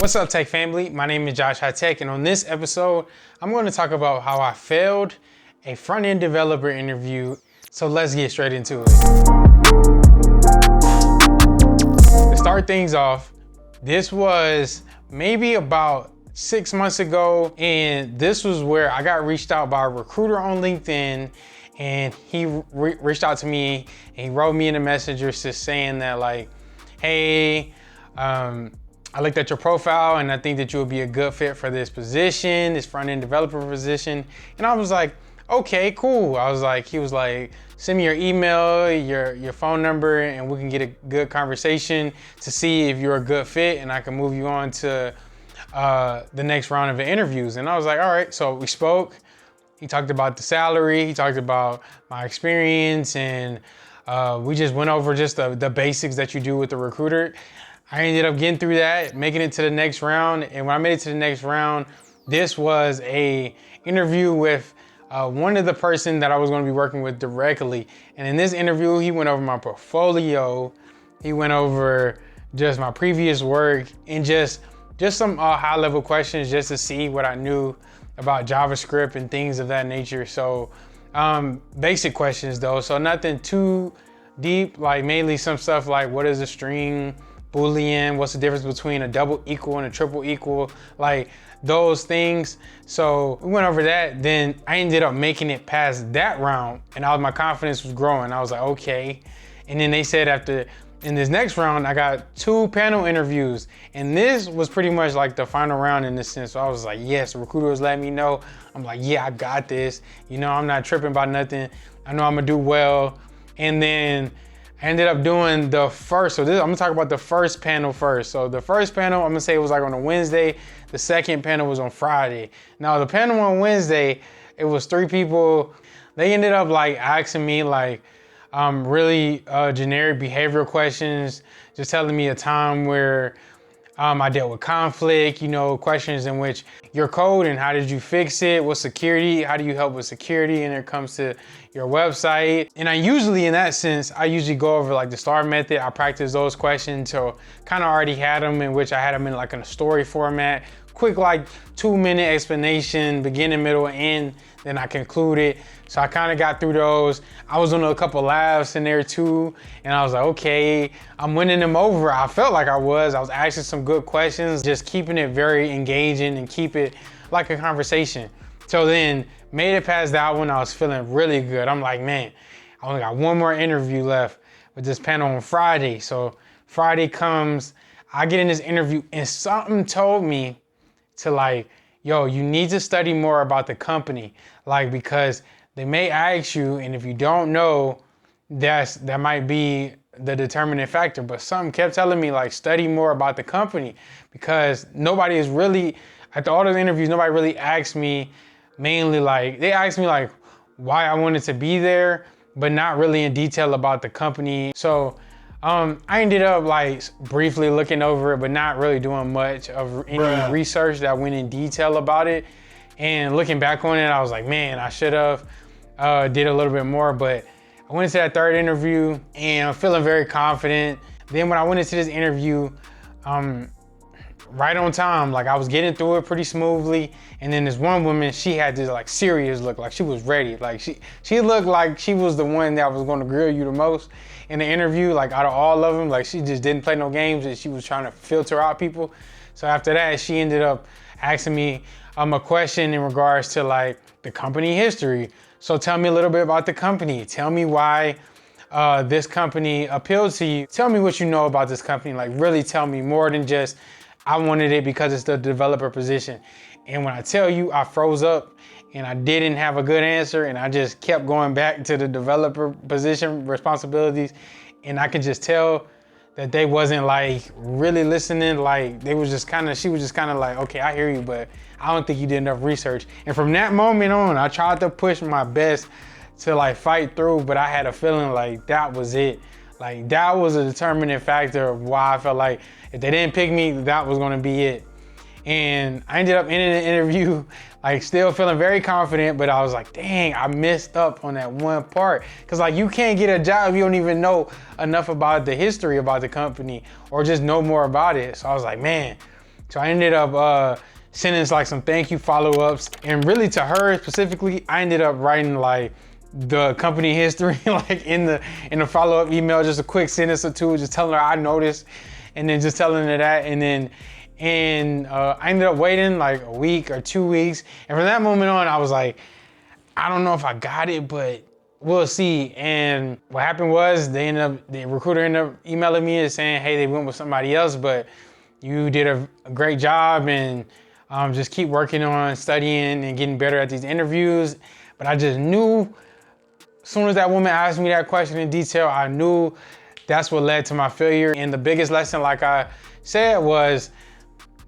What's up, Tech family? My name is Josh Tech, and on this episode, I'm going to talk about how I failed a front-end developer interview. So let's get straight into it. To start things off, this was maybe about 6 months ago, and this was where I got reached out by a recruiter on LinkedIn, and he reached out to me and he wrote me in a messenger just saying that like, hey, I looked at your profile and I think that you would be a good fit for this position, this front-end developer position. And I was like, okay, cool. He was like, send me your email, your phone number, and we can get a good conversation to see if you're a good fit and I can move you on to the next round of interviews. And I was like, all right. So we spoke. He talked about the salary. He talked about my experience, and we just went over just the basics that you do with the recruiter. I ended up getting through that, making it to the next round. And when I made it to the next round, this was a interview with one of the person that I was going to be working with directly. And in this interview, he went over my portfolio. He went over just my previous work and just some high level questions just to see what I knew about JavaScript and things of that nature. So basic questions though. So nothing too deep, like mainly some stuff like what is a string, Boolean, what's the difference between a double equal and a triple equal, like those things. So we went over that. Then I ended up making it past that round, and my confidence was growing. I was like, okay. And then they said in this next round, I got 2 panel interviews, and this was pretty much like the final round in this sense. So I was like, yes, the recruiter was letting me know. I'm like, yeah, I got this. You know, I'm not tripping about nothing. I know I'm gonna do well. And then I ended up doing the first, I'm gonna talk about the first panel first. So the first panel, I'm gonna say it was like on a Wednesday. The second panel was on Friday. Now the panel on Wednesday, it was 3 people. They ended up like asking me like really generic behavioral questions, just telling me a time where I dealt with conflict, you know, questions in which your code and how did you fix it, what security, how do you help with security when it comes to your website. And I usually, in that sense, I usually go over like the STAR method. I practice those questions, so kind of already had them, in which I had them in like in a story format, quick like 2-minute explanation, beginning, middle, end, then I concluded. So I kind of got through those. I was on a couple laughs in there too, and I was like, okay, I'm winning them over. I felt like I was asking some good questions, just keeping it very engaging and keep it like a conversation. So then made it past that one. I was feeling really good. I'm like, man, I only got one more interview left with this panel on Friday. So Friday comes, I get in this interview, and something told me to like, yo, you need to study more about the company. Like, because they may ask you, and if you don't know, that might be the determining factor. But something kept telling me like, study more about the company, because nobody is really, at all the interviews, nobody really asked me mainly like, they asked me like why I wanted to be there, but not really in detail about the company. So I ended up like briefly looking over it, but not really doing much of any research that went in detail about it. And looking back on it, I was like, man, I should have did a little bit more. But I went into that third interview and I'm feeling very confident. Then when I went into this interview, right on time, like I was getting through it pretty smoothly. And then this one woman, she had this like serious look, like she was ready. Like she looked like she was the one that was gonna grill you the most in the interview, like out of all of them. Like she just didn't play no games, and she was trying to filter out people. So after that, she ended up asking me a question in regards to like the company history. So tell me a little bit about the company. Tell me why this company appealed to you. Tell me what you know about this company. Like really tell me more than just, I wanted it because it's the developer position. And when I tell you, I froze up and I didn't have a good answer, and I just kept going back to the developer position responsibilities. And I could just tell that they wasn't like really listening. Like she was just kind of like, okay, I hear you, but I don't think you did enough research. And from that moment on, I tried to push my best to like fight through, but I had a feeling like that was it. Like that was a determining factor of why I felt like if they didn't pick me, that was gonna be it. And I ended up ending the interview like still feeling very confident, but I was like, dang, I messed up on that one part. Cause like you can't get a job if you don't even know enough about the history about the company or just know more about it. So I was like, man, So I ended up sending like some thank you follow-ups, and really to her specifically, I ended up writing like the company history like in the follow-up email, just a quick sentence or two, just telling her I noticed, and then just telling her that, and then I ended up waiting like a week or 2 weeks, and from that moment on, I was like, I don't know if I got it, but we'll see. And what happened was the recruiter ended up emailing me and saying, hey, they went with somebody else, but you did a great job, and just keep working on studying and getting better at these interviews. But I just knew, as soon as that woman asked me that question in detail, I knew that's what led to my failure. And the biggest lesson, like I said, was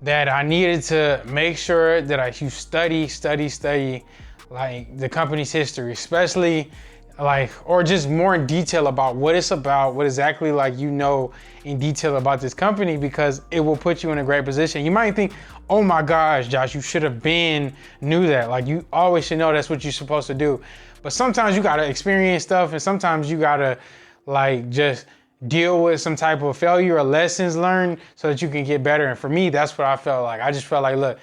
that I needed to make sure that I study like the company's history, especially like, or just more in detail about what it's about, what exactly like in detail about this company, because it will put you in a great position. You might think, oh my gosh, Josh, you should have knew that. Like, you always should know that's what you're supposed to do. But sometimes you gotta experience stuff, and sometimes you gotta like just deal with some type of failure or lessons learned so that you can get better. And for me, that's what I felt like. I just felt like, look,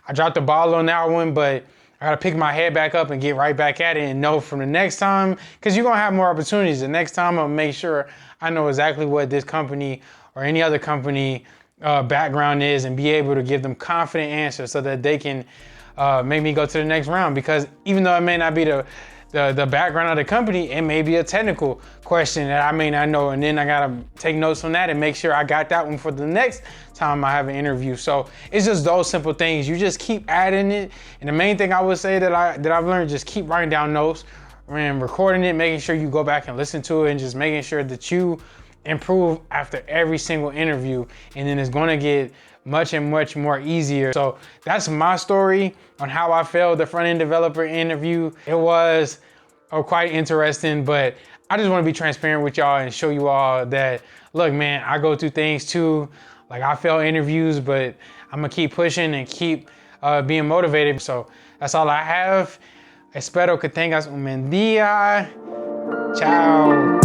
I dropped the ball on that one, but I gotta pick my head back up and get right back at it and know from the next time, because you're gonna have more opportunities. The next time I'm gonna make sure I know exactly what this company or any other company background is, and be able to give them confident answers so that they can make me go to the next round. Because even though it may not be the background of the company, it may be a technical question that I may not know, and then I gotta take notes on that and make sure I got that one for the next time I have an interview. So it's just those simple things. You just keep adding it, and the main thing I would say that I've learned, just keep writing down notes and recording it, making sure you go back and listen to it, and just making sure that you improve after every single interview, and then it's gonna get much more easier. So that's my story on how I failed the front-end developer interview. It was quite interesting, but I just want to be transparent with y'all and show you all that, look, man, I go through things too. Like, I fail interviews, but I'm gonna keep pushing and keep being motivated. So that's all I have. Espero que tengas un buen día. Ciao.